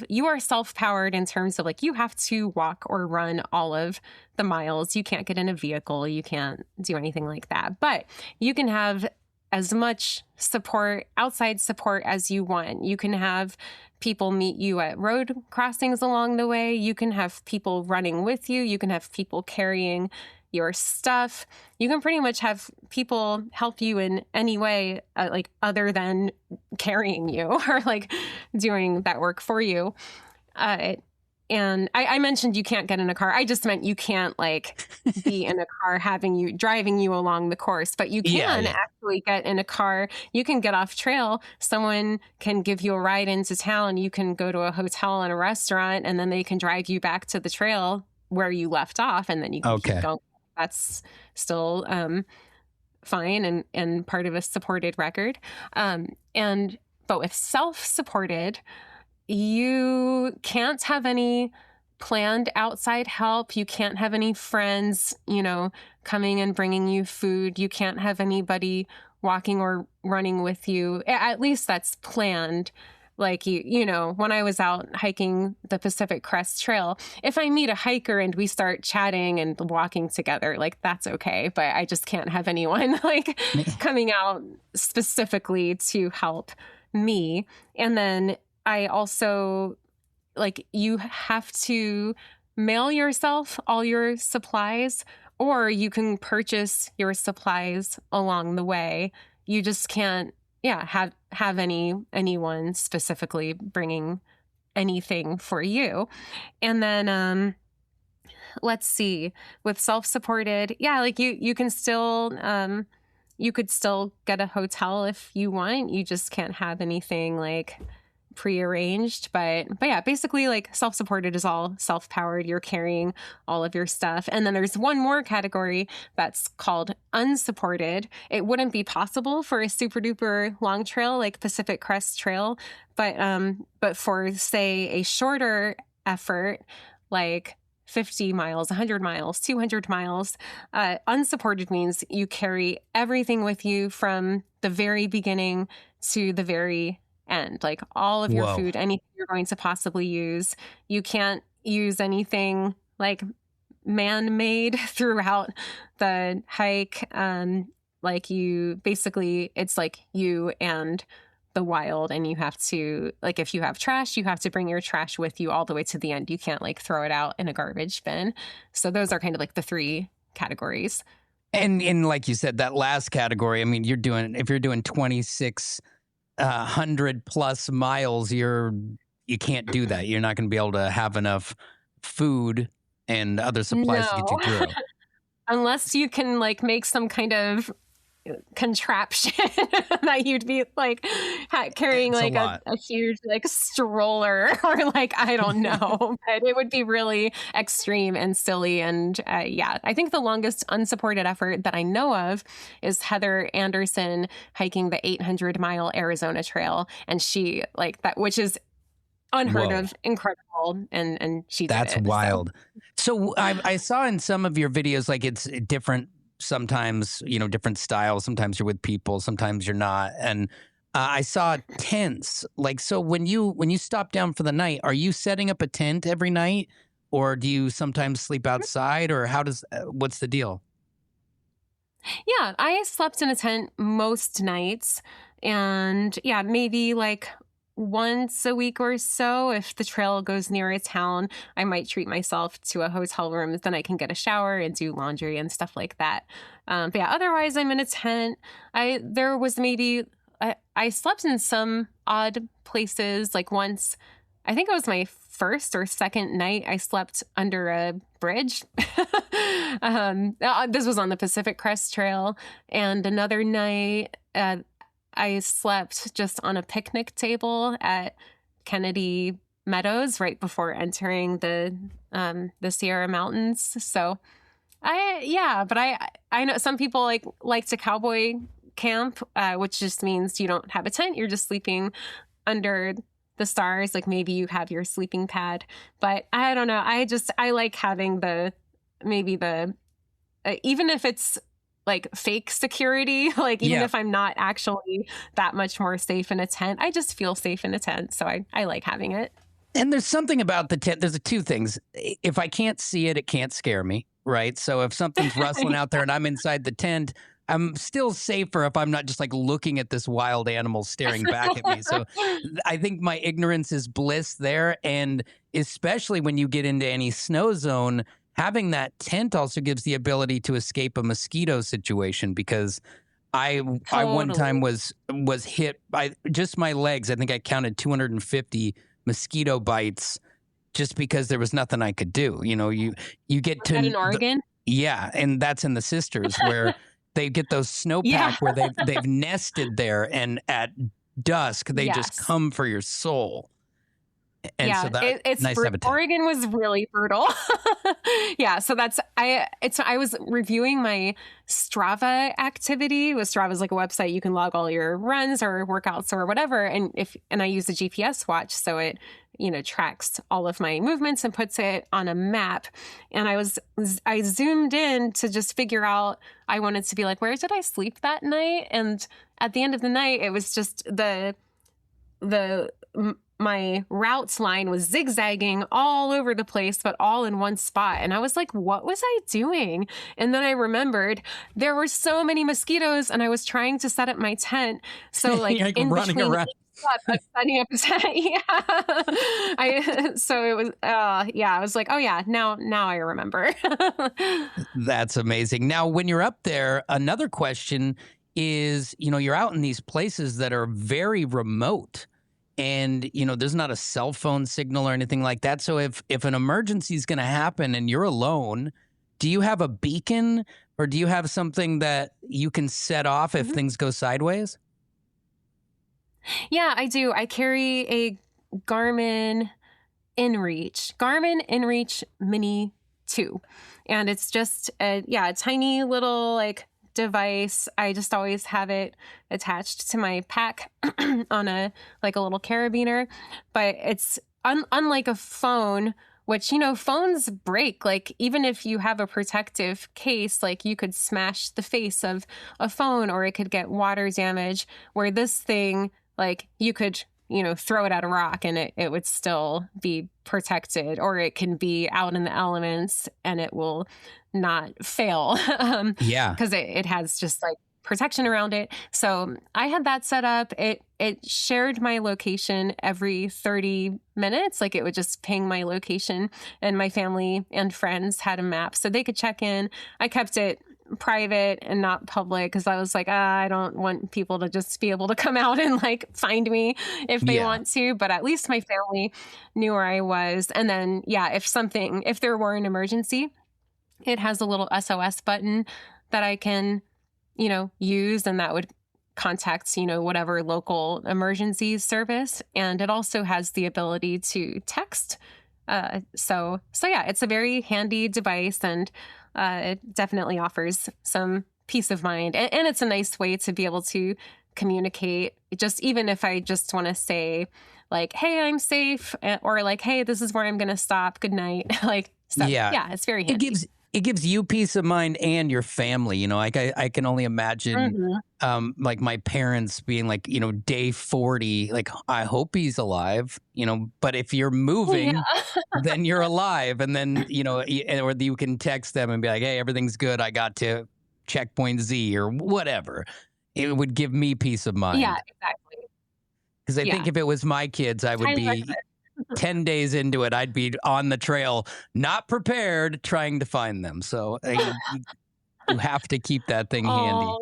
you are self-powered in terms of like, you have to walk or run all of the miles. You can't get in a vehicle. You can't do anything like that, but you can have as much support, outside support as you want. You can have people meet you at road crossings along the way. You can have people running with you. You can have people carrying your stuff. You can pretty much have people help you in any way, like other than carrying you or like doing that work for you. And I mentioned you can't get in a car. I just meant you can't like be in a car driving you along the course, but you can actually get in a car. You can get off trail. Someone can give you a ride into town. You can go to a hotel and a restaurant, and then they can drive you back to the trail where you left off, and then you can keep going. That's still fine and part of a supported record. But with self-supported, you can't have any planned outside help. You can't have any friends, coming and bringing you food. You can't have anybody walking or running with you. At least that's planned. Like, when I was out hiking the Pacific Crest Trail, if I meet a hiker and we start chatting and walking together, like, that's okay. But I just can't have anyone like coming out specifically to help me. And then I also, like, you have to mail yourself all your supplies, or you can purchase your supplies along the way. You just can't, have anyone specifically bringing anything for you. And then, let's see, with self-supported, like you can still, you could still get a hotel if you want. You just can't have anything like prearranged, but yeah, basically like self-supported is all self-powered. You're carrying all of your stuff. And then there's one more category that's called unsupported. It wouldn't be possible for a super duper long trail like Pacific Crest Trail, but for, say, a shorter effort like 50 miles, 100 miles, 200 miles. Unsupported means you carry everything with you from the very beginning to the very end, like all of your food, anything you're going to possibly use. You can't use anything like man-made throughout the hike. Like it's like you and the wild, and you have to, like, if you have trash, you have to bring your trash with you all the way to the end. You can't like throw it out in a garbage bin. So those are kind of like the three categories. And like you said, that last category, I mean, if you're doing 2,600 plus miles, you can't do that. You're not going to be able to have enough food and other supplies to get you through. Unless you can like make some kind of contraption that you'd be like carrying like a huge like stroller or like, I don't know, but it would be really extreme and silly. And I think the longest unsupported effort that I know of is Heather Anderson hiking the 800-mile Arizona Trail, and she like that, which is unheard of, incredible, and she did That's it, wild. So I saw in some of your videos, like, it's different. Sometimes, different styles. Sometimes you're with people, sometimes you're not. And I saw tents. Like, so when you stop down for the night, are you setting up a tent every night, or do you sometimes sleep outside, or what's the deal? Yeah, I slept in a tent most nights, and maybe like once a week or so, if the trail goes near a town, I might treat myself to a hotel room. Then I can get a shower and do laundry and stuff like that. But otherwise I'm in a tent. I slept in some odd places. Like once, I think it was my first or second night, I slept under a bridge. This was on the Pacific Crest Trail. And another night, I slept just on a picnic table at Kennedy Meadows right before entering the Sierra Mountains. So I know some people like to cowboy camp, which just means you don't have a tent. You're just sleeping under the stars. Like maybe you have your sleeping pad, but I don't know. I like having even if it's like fake security, like even if I'm not actually that much more safe in a tent, I just feel safe in a tent. So I like having it. And there's something about the tent. There's two things. If I can't see it, it can't scare me, right? So if something's rustling out there and I'm inside the tent, I'm still safer if I'm not just like looking at this wild animal staring back at me. So I think my ignorance is bliss there. And especially when you get into any snow zone, having that tent also gives the ability to escape a mosquito situation, because I one time was hit by just my legs. I think I counted 250 mosquito bites just because there was nothing I could do. You get to in Oregon. And that's in the Sisters where they get those snowpack where they've nested there, and at dusk they just come for your soul. And so it's nice to have a tent. Oregon was really brutal. So I was reviewing my Strava activity. Strava's like a website you can log all your runs or workouts or whatever, and I use a GPS watch, so it tracks all of my movements and puts it on a map. And I zoomed in to just figure out, I wanted to be like, where did I sleep that night? And at the end of the night, it was just my routes line was zigzagging all over the place, but all in one spot. And I was like, what was I doing? And then I remembered there were so many mosquitoes and I was trying to set up my tent. So like, in running around. Setting up a tent. Yeah. I was like, oh yeah, now I remember. That's amazing. Now, when you're up there, another question is, you're out in these places that are very remote and, there's not a cell phone signal or anything like that. So if an emergency is going to happen and you're alone, do you have a beacon or do you have something that you can set off if things go sideways? Yeah, I do. I carry a Garmin InReach Mini 2. And it's just a tiny little like device. I just always have it attached to my pack on a little carabiner. But it's unlike a phone, which, phones break. Like, even if you have a protective case, like you could smash the face of a phone or it could get water damage, where this thing, like, you could, throw it at a rock and it would still be protected, or it can be out in the elements and it will not fail. Because it has just like protection around it. So I had that set up. It shared my location every 30 minutes. Like, it would just ping my location, and my family and friends had a map so they could check in. I kept it private and not public because I was like, I don't want people to just be able to come out and like find me if they want to, but at least my family knew where I was. And then, if there were an emergency, it has a little SOS button that I can, use, and that would contact, whatever local emergency service. And it also has the ability to text. So yeah, it's a very handy device, and it definitely offers some peace of mind. And it's a nice way to be able to communicate, just even if I just want to say like, hey, I'm safe, or like, hey, this is where I'm going to stop. Good night. It's very handy. It gives you peace of mind and your family. I can only imagine like my parents being like, day 40, like, I hope he's alive, but if you're moving, then you're alive. And then, or you can text them and be like, hey, everything's good. I got to checkpoint Z or whatever. It would give me peace of mind. Yeah, exactly. Because I think if it was my kids, I would be 10 days into it, I'd be on the trail, not prepared, trying to find them. So you have to keep that thing handy.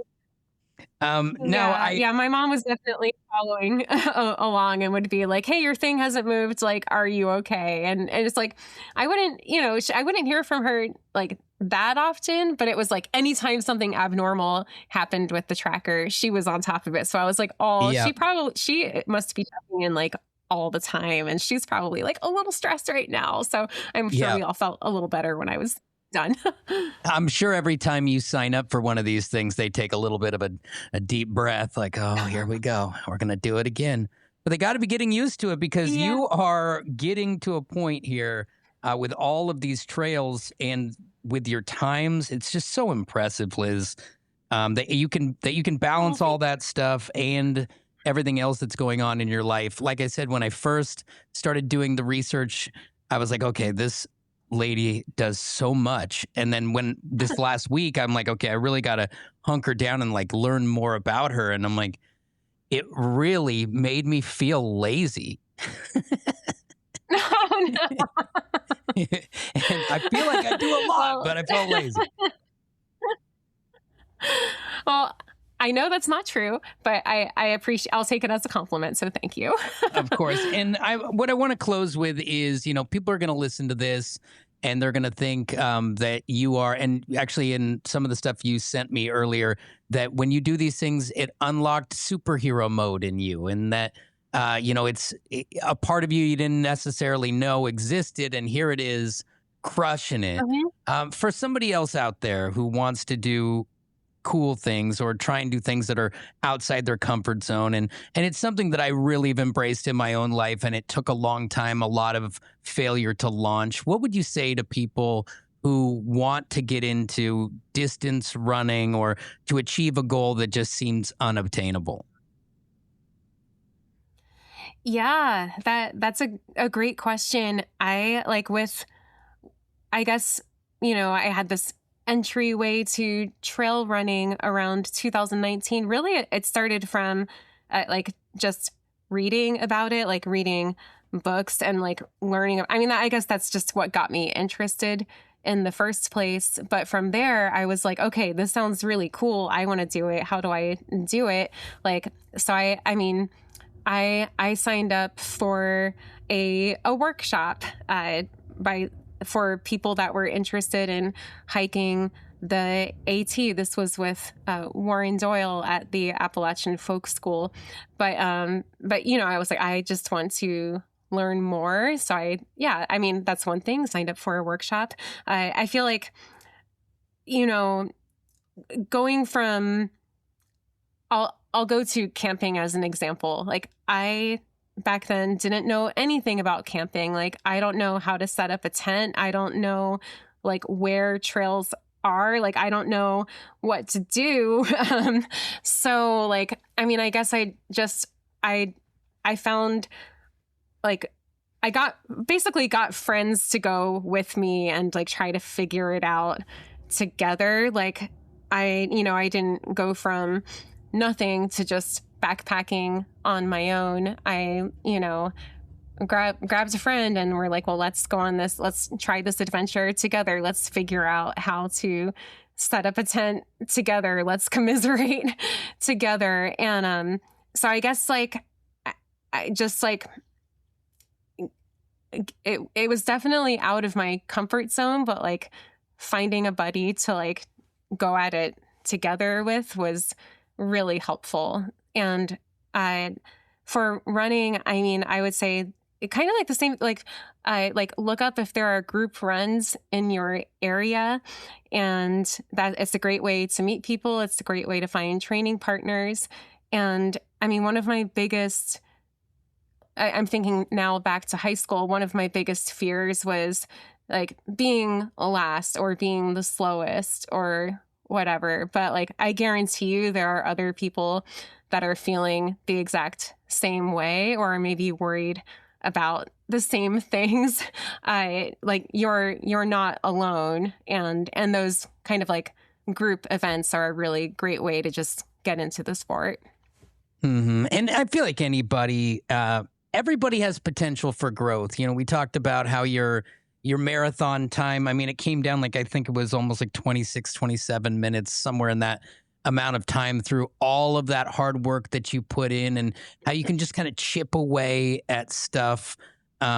My mom was definitely following along and would be like, hey, your thing hasn't moved. Like, are you okay? And it's like, I wouldn't hear from her like that often, but it was like anytime something abnormal happened with the tracker, she was on top of it. So I was like, she must be checking in like all the time, and she's probably like a little stressed right now. So I'm sure we all felt a little better when I was done. I'm sure every time you sign up for one of these things, they take a little bit of a deep breath, like, oh, here we go. We're going to do it again. But they got to be getting used to it, because you are getting to a point here with all of these trails and with your times. It's just so impressive, Liz, that you can balance all that stuff and everything else that's going on in your life. Like I said, when I first started doing the research, I was like, okay, this lady does so much. And then when this last week, I'm like, okay, I really got to hunker down and like learn more about her. And I'm like, it really made me feel lazy. Oh, no. And I feel like I do a lot, but I felt lazy. Well, I know that's not true, but I appreciate, I'll take it as a compliment. So thank you. Of course. And what I want to close with is, people are going to listen to this and they're going to think that you are, and actually in some of the stuff you sent me earlier, that when you do these things, it unlocked superhero mode in you, and that, it's a part of you didn't necessarily know existed. And here it is, crushing it. For somebody else out there who wants to do cool things or try and do things that are outside their comfort zone. And it's something that I really have embraced in my own life. And it took a long time, a lot of failure to launch. What would you say to people who want to get into distance running or to achieve a goal that just seems unobtainable? Yeah, that's a great question. I guess, I had this entryway to trail running around 2019. Really, it started from just reading about it, like reading books and like learning. I guess that's just what got me interested in the first place. But from there, I was like, okay, this sounds really cool. I want to do it. How do I do it? I signed up for a workshop for people that were interested in hiking the AT. This was with Warren Doyle at the Appalachian Folk School. But I was like, I just want to learn more. So that's one thing, signed up for a workshop. I feel like, going from, I'll go to camping as an example. Like I back then didn't know anything about camping. Like I don't know how to set up a tent. I don't know like where trails are. Like I don't know what to do. I guess I found like I got friends to go with me and like try to figure it out together. Like I didn't go from nothing to just backpacking on my own. I, grabbed a friend and we're like, well, let's go on this. Let's try this adventure together. Let's figure out how to set up a tent together. Let's commiserate together. And so I guess like I just like it was definitely out of my comfort zone, but like finding a buddy to like go at it together with was really helpful. And for running, I would say kind of like the same, like look up if there are group runs in your area, and that it's a great way to meet people. It's a great way to find training partners. And one of my biggest, I'm thinking now back to high school, one of my biggest fears was like being last or being the slowest or whatever. But like, I guarantee you there are other people that are feeling the exact same way or maybe worried about the same things. Like you're not alone. And those kind of like group events are a really great way to just get into the sport. Mm-hmm. And I feel like everybody has potential for growth. We talked about how your marathon time, it came down like, I think it was almost like 26, 27 minutes, somewhere in that amount of time through all of that hard work that you put in and how you can just kind of chip away at stuff. We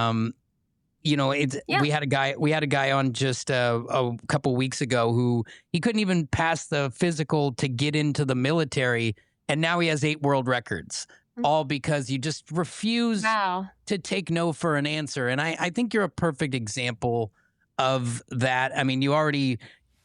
had a guy on just a couple weeks ago who he couldn't even pass the physical to get into the military. And now he has 8 world records. All because you just refuse to take no for an answer. And I think you're a perfect example of that.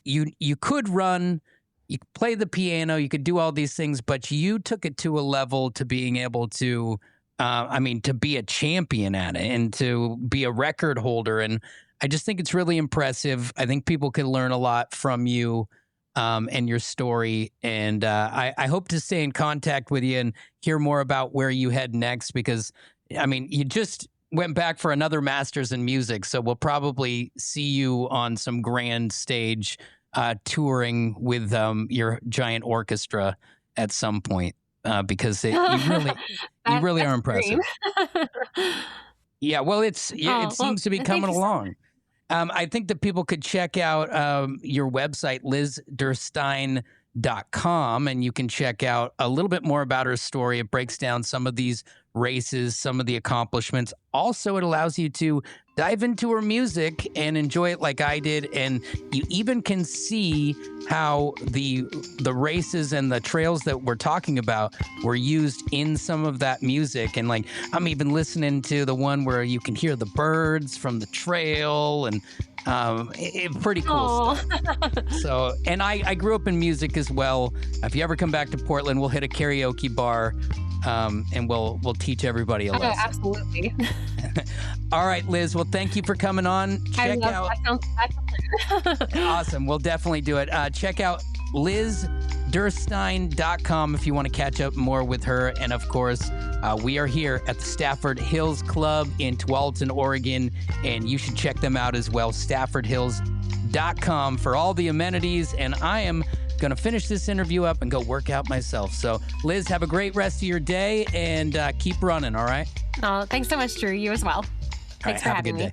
You could run, you could play the piano, you could do all these things, but you took it to a level to being able to, to be a champion at it and to be a record holder. And I just think it's really impressive. I think people can learn a lot from you. And your story. And I hope to stay in contact with you and hear more about where you head next, because, you just went back for another master's in music. So we'll probably see you on some grand stage touring with your giant orchestra at some point, because you really are impressive. Yeah, well, it seems to be coming along. I think that people could check out your website, lizderstine.com, and you can check out a little bit more about her story. It breaks down some of these races, some of the accomplishments. Also, it allows you to dive into her music and enjoy it like I did. And you even can see how the races and the trails that we're talking about were used in some of that music. And like, I'm even listening to the one where you can hear the birds from the trail, and pretty cool stuff. So, and I grew up in music as well. If you ever come back to Portland, we'll hit a karaoke bar, and we'll teach everybody a lesson. Absolutely. All right, Liz. Well, thank you for coming on. Check out. Awesome. We'll definitely do it. Check out LizDerstine.com if you want to catch up more with her. And of course, we are here at the Stafford Hills Club in Tualatin, Oregon, and you should check them out as well. StaffordHills.com for all the amenities. And I am going to finish this interview up and go work out myself. So, Liz, have a great rest of your day and keep running. All right. Oh, thanks so much, Drew. You as well. Thanks for having me.